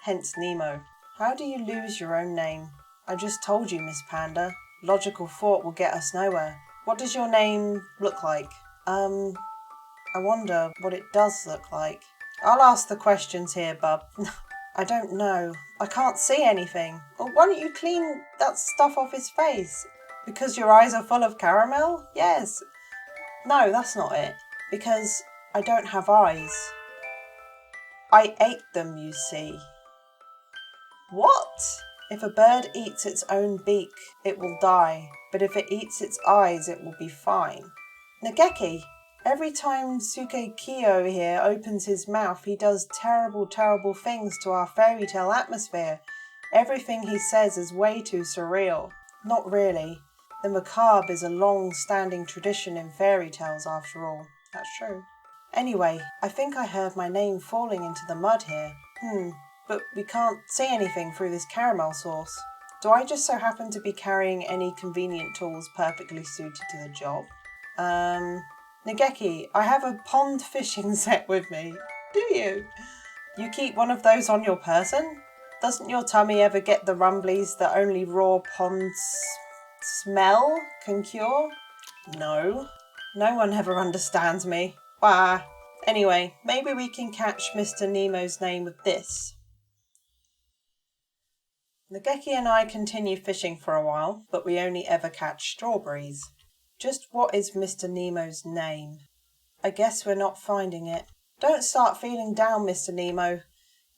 Hence Nemo. How do you lose your own name? I just told you, Miss Panda. Logical thought will get us nowhere. What does your name look like? I wonder what it does look like. I'll ask the questions here, bub. I don't know. I can't see anything. Well, why don't you clean that stuff off his face? Because your eyes are full of caramel? Yes. No, that's not it. Because I don't have eyes. I ate them, you see. What? If a bird eats its own beak, it will die. But if it eats its eyes, it will be fine. Nageki, every time Sukekiyo here opens his mouth, he does terrible, terrible things to our fairy tale atmosphere. Everything he says is way too surreal. Not really. The macabre is a long-standing tradition in fairy tales, after all. That's true. Anyway, I think I heard my name falling into the mud here. But we can't see anything through this caramel sauce. Do I just so happen to be carrying any convenient tools perfectly suited to the job? Nageki, I have a pond fishing set with me. Do you? You keep one of those on your person? Doesn't your tummy ever get the rumblies that only raw pond smell can cure? No. No one ever understands me. Bah. Anyway, maybe we can catch Mr. Nemo's name with this. Nageki and I continue fishing for a while, but we only ever catch strawberries. Just what is Mr. Nemo's name? I guess we're not finding it. Don't start feeling down, Mr. Nemo.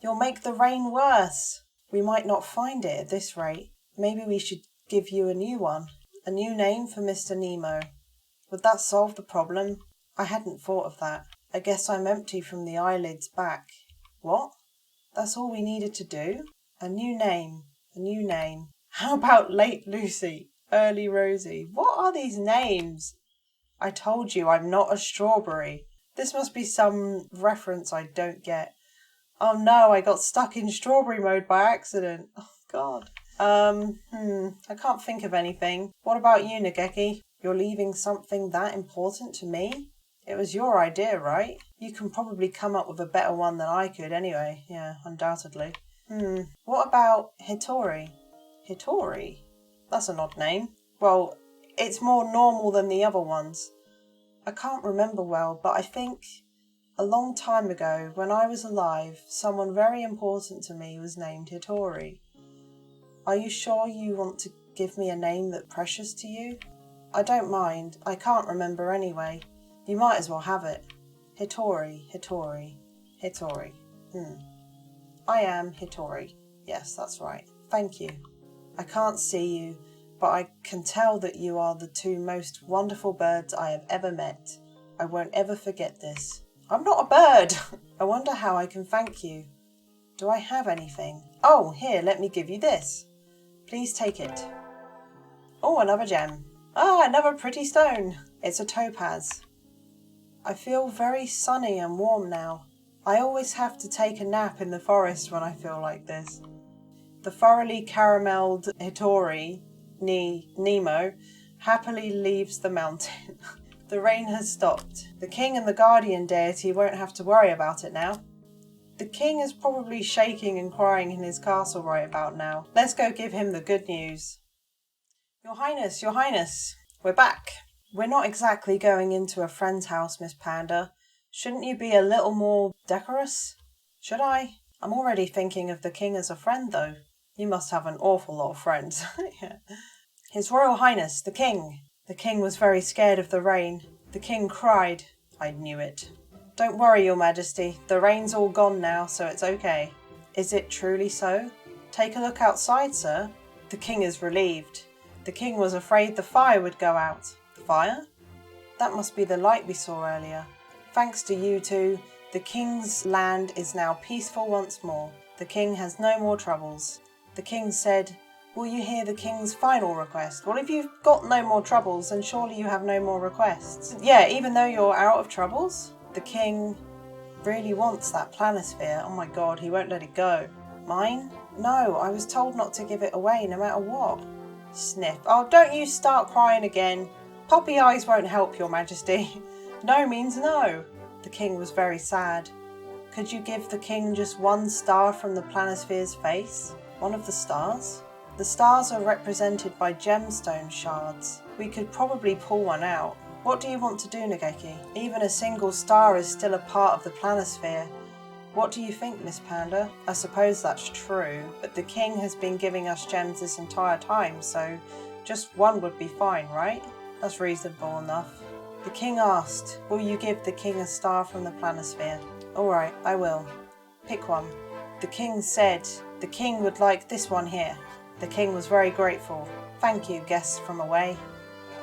You'll make the rain worse. We might not find it at this rate. Maybe we should give you a new one. A new name for Mr. Nemo. Would that solve the problem? I hadn't thought of that. I guess I'm empty from the eyelids back. What? That's all we needed to do? A new name. A new name. How about Late Lucy? Early Rosie? What are these names? I told you I'm not a strawberry. This must be some reference I don't get. Oh no, I got stuck in strawberry mode by accident. Oh god. I can't think of anything. What about you, Nageki? You're leaving something that important to me? It was your idea, right? You can probably come up with a better one than I could anyway. Yeah, undoubtedly. What about Hitori? Hitori? That's an odd name. Well, it's more normal than the other ones. I can't remember well, but I think a long time ago, when I was alive, someone very important to me was named Hitori. Are you sure you want to give me a name that's precious to you? I don't mind. I can't remember anyway. You might as well have it. Hitori, Hitori, Hitori. I am Hitori. Yes, that's right. Thank you. I can't see you, but I can tell that you are the two most wonderful birds I have ever met. I won't ever forget this. I'm not a bird! I wonder how I can thank you. Do I have anything? Oh, here, let me give you this. Please take it. Oh, another gem. Ah, another pretty stone. It's a topaz. I feel very sunny and warm now. I always have to take a nap in the forest when I feel like this. The thoroughly caramelled Hitori, Nemo, happily leaves the mountain. The rain has stopped. The king and the guardian deity won't have to worry about it now. The king is probably shaking and crying in his castle right about now. Let's go give him the good news. Your Highness, we're back. We're not exactly going into a friend's house, Miss Panda. Shouldn't you be a little more decorous? Should I? I'm already thinking of the king as a friend, though. You must have an awful lot of friends. Yeah. His Royal Highness, the king. The king was very scared of the rain. The king cried. I knew it. Don't worry, Your Majesty. The rain's all gone now, so it's okay. Is it truly so? Take a look outside, sir. The king is relieved. The king was afraid the fire would go out. The fire? That must be the light we saw earlier. Thanks to you two, the king's land is now peaceful once more. The king has no more troubles. The king said, will you hear the king's final request? Well, if you've got no more troubles, then surely you have no more requests. Yeah, even though you're out of troubles, the king really wants that planisphere. Oh my god, he won't let it go. Mine? No, I was told not to give it away no matter what. Sniff. Oh, don't you start crying again. Puppy eyes won't help, Your Majesty. No means no. The king was very sad. Could you give the king just one star from the planisphere's face? One of the stars? The stars are represented by gemstone shards. We could probably pull one out. What do you want to do, Nageki? Even a single star is still a part of the planisphere. What do you think, Miss Panda? I suppose that's true, but the king has been giving us gems this entire time, so just one would be fine, right? That's reasonable enough. The king asked, will you give the king a star from the planisphere? Alright, I will. Pick one. The king said the king would like this one here. The king was very grateful. Thank you, guests from away.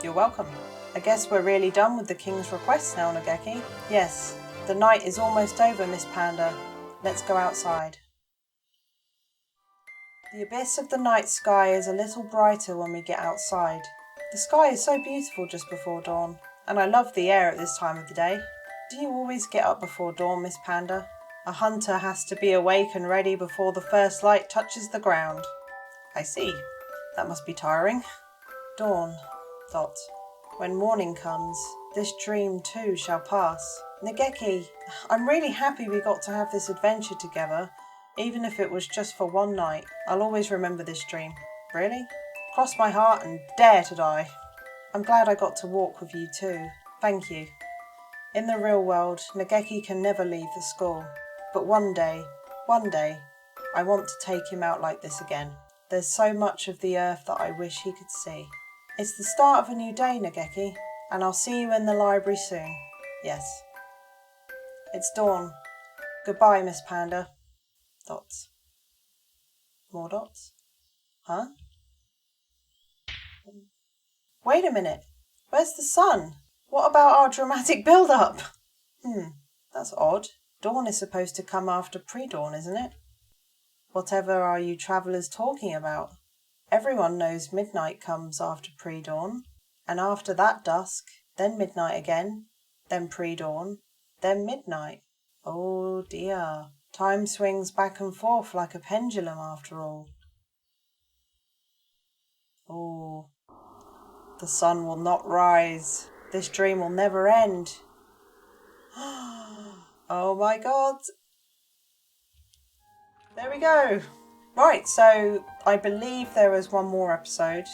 You're welcome. I guess we're really done with the king's requests now, Nageki. Yes, the night is almost over, Miss Panda. Let's go outside. The abyss of the night sky is a little brighter when we get outside. The sky is so beautiful just before dawn, and I love the air at this time of the day. Do you always get up before dawn, Miss Panda? A hunter has to be awake and ready before the first light touches the ground. I see. That must be tiring. Dawn. Dot. When morning comes, this dream too shall pass. Nageki, I'm really happy we got to have this adventure together, even if it was just for one night. I'll always remember this dream. Really? Cross my heart and dare to die. I'm glad I got to walk with you too. Thank you. In the real world, Nageki can never leave the school. But one day, I want to take him out like this again. There's so much of the earth that I wish he could see. It's the start of a new day, Nageki, and I'll see you in the library soon. Yes. It's dawn. Goodbye, Miss Panda. Dots. More dots? Huh? Wait a minute. Where's the sun? What about our dramatic build-up? That's odd. Dawn is supposed to come after pre-dawn, isn't it? Whatever are you travellers talking about? Everyone knows midnight comes after pre-dawn, and after that dusk, then midnight again, then pre-dawn, then midnight. Oh dear. Time swings back and forth like a pendulum after all. Oh, the sun will not rise. This dream will never end. Oh my god. There we go. Right, so I believe there was one more episode,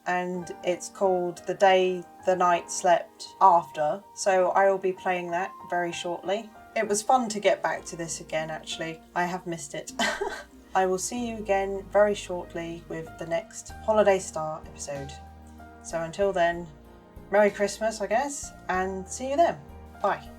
and it's called The Day the Night Slept After, so I will be playing that very shortly. It was fun to get back to this again, actually. I have missed it. I will see you again very shortly with the next Holiday Star episode. So until then, Merry Christmas, I guess, and see you then. Bye.